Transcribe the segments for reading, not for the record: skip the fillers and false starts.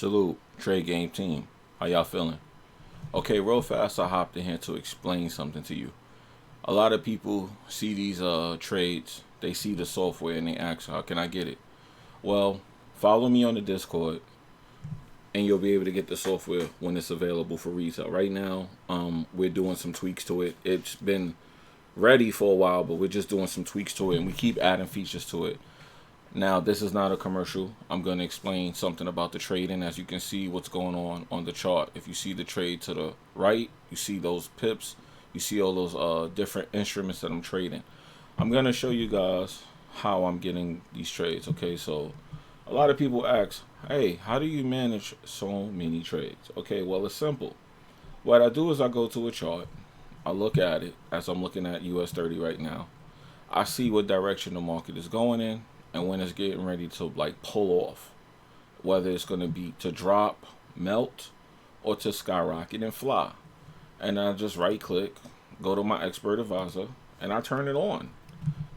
Salute, trade game team. How y'all feeling? Okay, real fast, I hopped in here to explain something to you. A lot of people see these trades, they see the software and they ask, how can I get it? Well, follow me on the Discord and you'll be able to get the software when it's available for retail. Right now, we're doing some tweaks to it. It's been ready for a while, but we're just doing some tweaks to it and we keep adding features to it. Now, this is not a commercial. I'm going to explain something about the trading. As you can see what's going on the chart. If you see the trade to the right, you see those pips. You see all those different instruments that I'm trading. I'm going to show you guys how I'm getting these trades. Okay, so a lot of people ask, hey, how do you manage so many trades? Okay, well, it's simple. What I do is I go to a chart. I look at it as I'm looking at US 30 right now. I see what direction the market is going in and when it's getting ready to like pull off, whether it's going to be to drop, melt, or to skyrocket and fly. And I just right click, go to my expert advisor, and I turn it on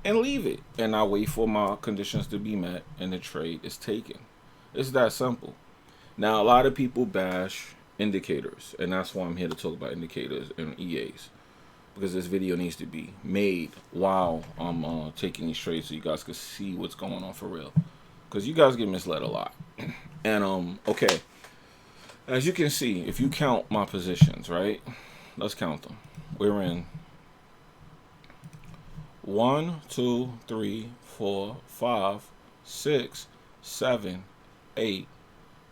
and leave it. And I wait for my conditions to be met and the trade is taken. It's that simple. Now, a lot of people bash indicators, and that's why I'm here to talk about indicators and EAs, because this video needs to be made while I'm taking these trades so you guys can see what's going on for real, because you guys get misled a lot. And okay, as you can see, if you count my positions, right, let's count them. We're in 1 2 3 4 5 6 7 8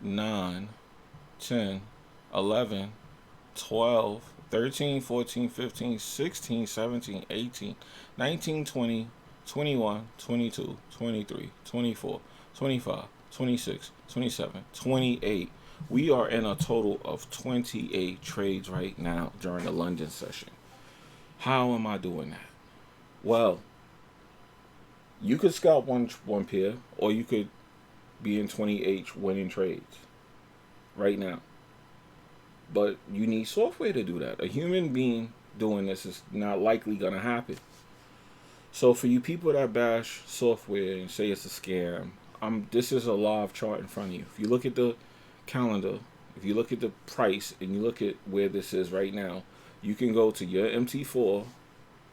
9 10 11 12 13, 14, 15, 16, 17, 18, 19, 20, 21, 22, 23, 24, 25, 26, 27, 28. We are in a total of 28 trades right now during the London session. How am I doing that? Well, you could scalp one pair, or you could be in 28 winning trades right now. But you need software to do that. A human being doing this is not likely going to happen. So for you people that bash software and say it's a scam, this is a live chart in front of you. If you look at the calendar, if you look at the price, and you look at where this is right now, you can go to your MT4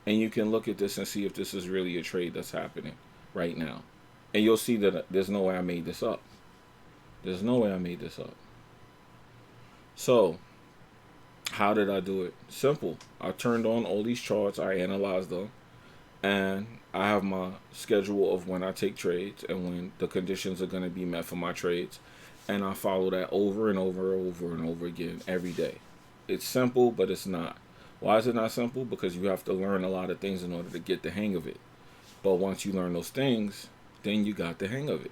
and you can look at this and see if this is really a trade that's happening right now. And you'll see that there's no way I made this up. There's no way I made this up. So, how did I do it? Simple. I turned on all these charts, I analyzed them, and I have my schedule of when I take trades and when the conditions are going to be met for my trades, and I follow that over and over again every day. It's simple, but it's not. Why is it not simple? Because you have to learn a lot of things in order to get the hang of it. But once you learn those things, then you got the hang of it.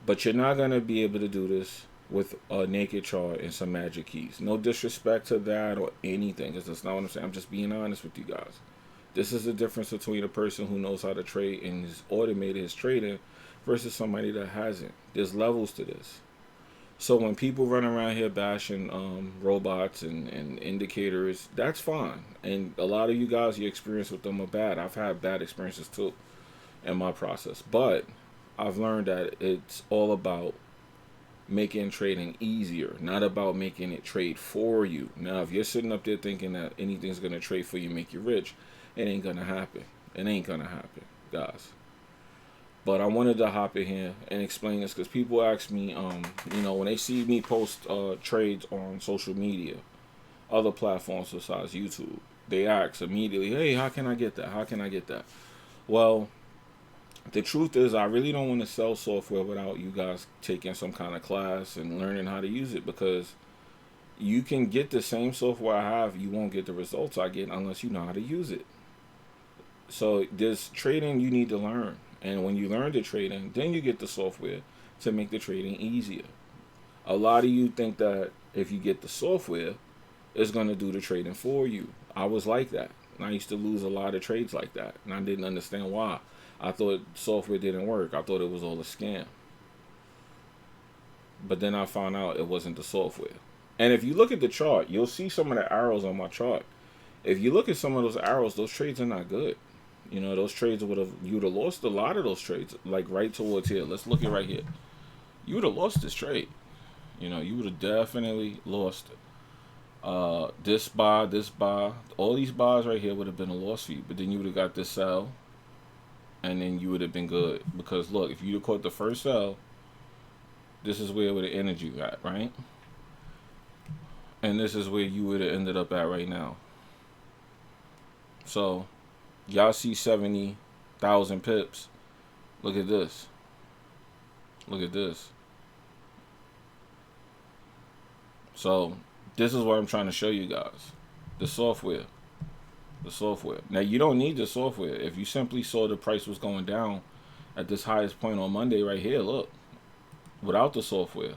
But you're not going to be able to do this with a naked chart and some magic keys. No disrespect to that or anything, because that's not what I'm saying. I'm just being honest with you guys. This is the difference between a person who knows how to trade and has automated his trading versus somebody that hasn't. There's levels to this. So when people run around here bashing robots and indicators, that's fine. And a lot of you guys, your experience with them are bad. I've had bad experiences too in my process. But I've learned that it's all about making trading easier, not about making it trade for you. Now, if you're sitting up there thinking that anything's going to trade for you, make you rich, it ain't going to happen. It ain't going to happen, guys. But I wanted to hop in here and explain this because people ask me, when they see me post trades on social media, other platforms besides YouTube, they ask immediately, hey, how can I get that? How can I get that? Well, the truth is, I really don't want to sell software without you guys taking some kind of class and learning how to use it, because you can get the same software I have, you won't get the results I get unless you know how to use it. So there's trading you need to learn. And when you learn the trading, then you get the software to make the trading easier. A lot of you think that if you get the software, it's going to do the trading for you. I was like that. And I used to lose a lot of trades like that. And I didn't understand why. I thought software didn't work. I thought it was all a scam. But then I found out it wasn't the software. And if you look at the chart, you'll see some of the arrows on my chart. If you look at some of those arrows, those trades are not good. Those trades you'd have lost a lot of those trades, like right towards here. Let's look at right here. you would have lost this trade. You know, you would have definitely lost it. This buy, all these buys right here would have been a loss for you. But then you would have got this sell, and then you would have been good. Because look, if you'd have caught the first sell, this is where it would have ended you at, right? And this is where you would have ended up at right now. So, y'all see 70,000 pips. Look at this. Look at this. So, this is what I'm trying to show you guys. The software. The software. Now, you don't need the software. If you simply saw the price was going down at this highest point on Monday right here, look. Without the software,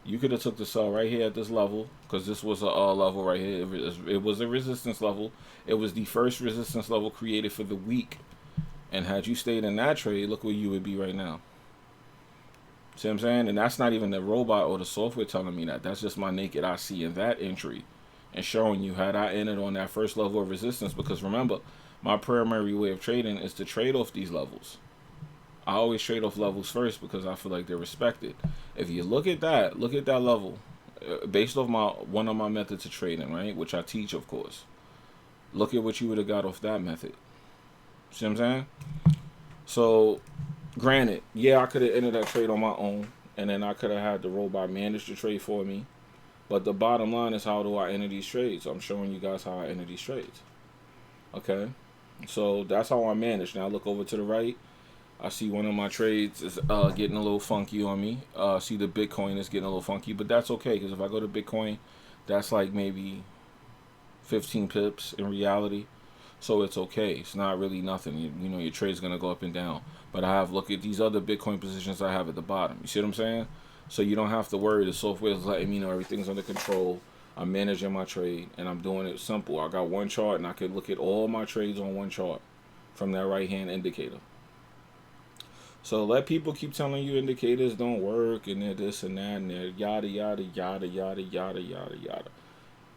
you could have took the sell right here at this level, because this was a level right here. It was a resistance level. It was the first resistance level created for the week. And had you stayed in that trade, look where you would be right now. See what I'm saying? And that's not even the robot or the software telling me that. That's just my naked eye seeing that entry and showing you had I entered on that first level of resistance. Because remember, my primary way of trading is to trade off these levels. I always trade off levels first because I feel like they're respected. If you look at that level, based off one of my methods of trading, right, which I teach, of course. Look at what you would have got off that method. See what I'm saying? So, granted, yeah, I could have entered that trade on my own, and then I could have had the robot manage the trade for me. But the bottom line is, how do I enter these trades? I'm showing you guys how I enter these trades. Okay? So, that's how I manage. Now, look over to the right. I see one of my trades is getting a little funky on me. See the Bitcoin is getting a little funky, but that's okay, because if I go to Bitcoin, that's like maybe 15 pips in reality. So it's okay. It's not really nothing. You know, your trade's going to go up and down. But I have, look at these other Bitcoin positions I have at the bottom. You see what I'm saying? So you don't have to worry. The software is letting me know everything's under control. I'm managing my trade, and I'm doing it simple. I got one chart, and I can look at all my trades on one chart from that right-hand indicator. So let people keep telling you indicators don't work, and they're this and that, and they're yada, yada, yada, yada, yada, yada, yada.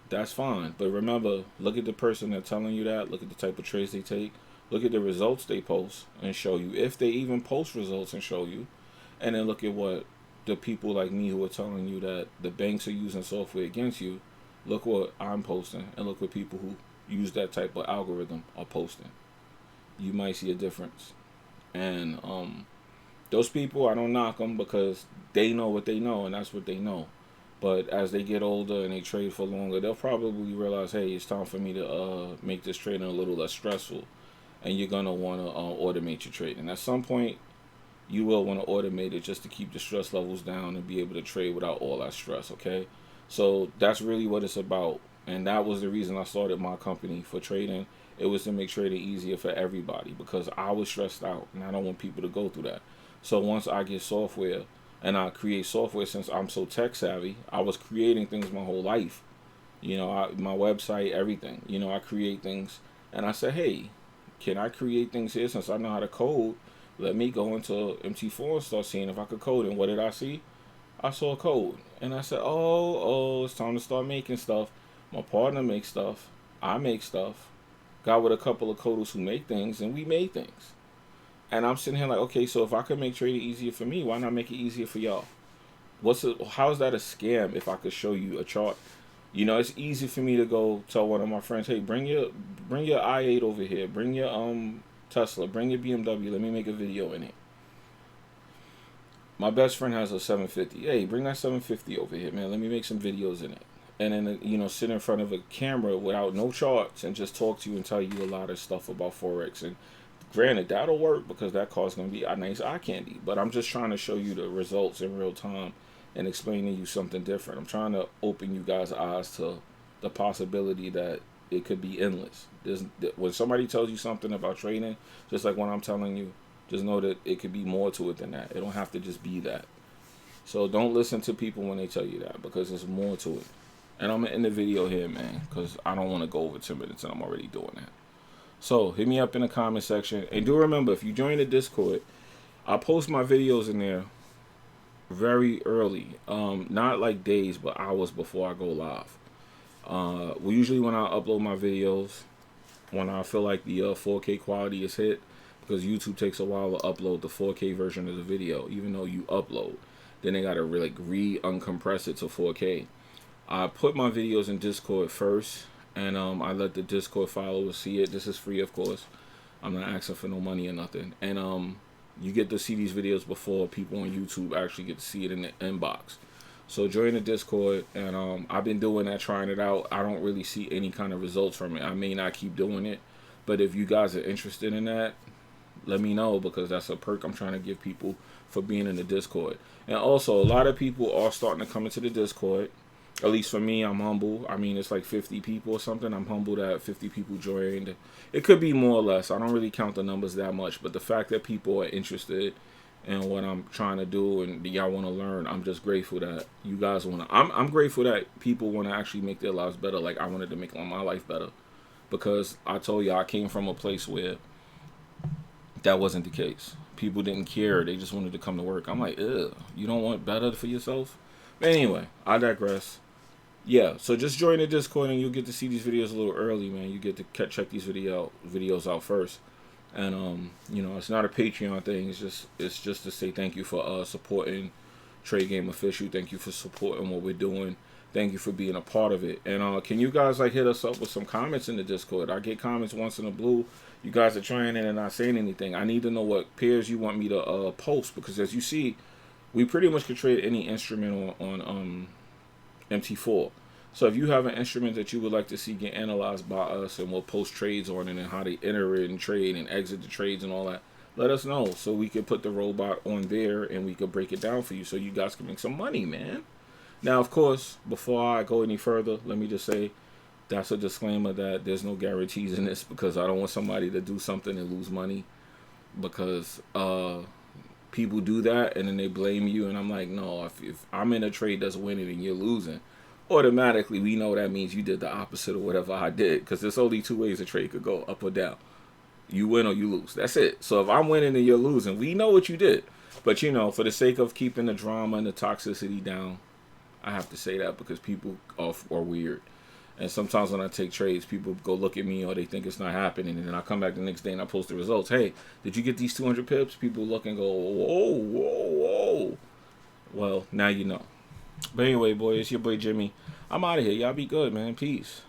That's fine. But remember, look at the person that's telling you that. Look at the type of trades they take. Look at the results they post and show you. If they even post results and show you. And then look at what the people like me who are telling you that the banks are using software against you. Look what I'm posting. And look what people who use that type of algorithm are posting. You might see a difference. And those people, I don't knock them because they know what they know, and that's what they know. But as they get older and they trade for longer, they'll probably realize, hey, it's time for me to make this trading a little less stressful. And you're going to want to automate your trading. At some point, you will want to automate it just to keep the stress levels down and be able to trade without all that stress, okay? So that's really what it's about. And that was the reason I started my company for trading. It was to make trading easier for everybody because I was stressed out and I don't want people to go through that. So once I get software, and I create software since I'm so tech savvy, I was creating things my whole life. You know, my website, everything. You know, I create things. And I said, hey, can I create things here since I know how to code? Let me go into MT4 and start seeing if I could code. And what did I see? I saw code. And I said, oh, it's time to start making stuff. My partner makes stuff. I make stuff. Got with a couple of coders who make things, and we made things. And I'm sitting here like, okay, so if I could make trading easier for me, why not make it easier for y'all? How is that a scam if I could show you a chart? You know, it's easy for me to go tell one of my friends, hey, bring your i8 over here, bring your Tesla, bring your BMW, let me make a video in it. My best friend has a 750. Hey, bring that 750 over here, man. Let me make some videos in it. And then, you know, sit in front of a camera without no charts and just talk to you and tell you a lot of stuff about Forex. And granted, that'll work because that car's going to be a nice eye candy. But I'm just trying to show you the results in real time and explain to you something different. I'm trying to open you guys' eyes to the possibility that it could be endless. When somebody tells you something about trading, just like when I'm telling you, just know that it could be more to it than that. It don't have to just be that. So don't listen to people when they tell you that because there's more to it. And I'm going to end the video here, man, because I don't want to go over 10 minutes and I'm already doing that. So hit me up in the comment section. And do remember, if you join the Discord, I post my videos in there very early. Not like days, but hours before I go live. Usually when I upload my videos, when I feel like the 4K quality is hit, because YouTube takes a while to upload the 4K version of the video, even though you upload. Then they gotta like re-uncompress it to 4K. I put my videos in Discord first, and I let the Discord followers see it. This is free, of course. I'm not asking for no money or nothing. And you get to see these videos before people on YouTube actually get to see it in the inbox. So join the Discord, and I've been doing that, trying it out. I don't really see any kind of results from it. I may not keep doing it, but if you guys are interested in that, let me know, because that's a perk I'm trying to give people for being in the Discord. And also, a lot of people are starting to come into the Discord. At least for me, I'm humble. I mean, it's like 50 people or something. I'm humble that 50 people joined. It could be more or less. I don't really count the numbers that much, but the fact that people are interested in what I'm trying to do and y'all want to learn, I'm just grateful that you guys want to. I'm grateful that people want to actually make their lives better. Like I wanted to make my life better, because I told you I came from a place where that wasn't the case. People didn't care. They just wanted to come to work. I'm like, ugh, you don't want better for yourself? But anyway, I digress. Yeah, so just join the Discord and you'll get to see these videos a little early, man. You get to check these videos out first. And it's not a Patreon thing. It's just to say thank you for supporting Trade Game Official. Thank you for supporting what we're doing. Thank you for being a part of it. And can you guys like hit us up with some comments in the Discord? I get comments once in a blue. You guys are trying it and not saying anything. I need to know what pairs you want me to post, because as you see, we pretty much can trade any instrument on MT4. So if you have an instrument that you would like to see get analyzed by us, and we'll post trades on it and how they enter it and trade and exit the trades and all that, let us know so we can put the robot on there and we can break it down for you so you guys can make some money, man. Now, of course, before I go any further, let me just say that's a disclaimer that there's no guarantees in this, because I don't want somebody to do something and lose money, because people do that and then they blame you, and I'm like, no, if I'm in a trade that's winning and you're losing, automatically we know that means you did the opposite of whatever I did, because there's only two ways a trade could go, up or down. You win or you lose. That's it. So if I'm winning and you're losing, we know what you did. But for the sake of keeping the drama and the toxicity down, I have to say that, because people are weird. And sometimes when I take trades, people go look at me or they think it's not happening, and then I come back the next day and I post the results. Hey, did you get these 200 pips? People look and go, whoa, whoa, whoa. Well, now you know. But anyway, boy, it's your boy Jimmy. I'm out of here. Y'all be good, man. Peace.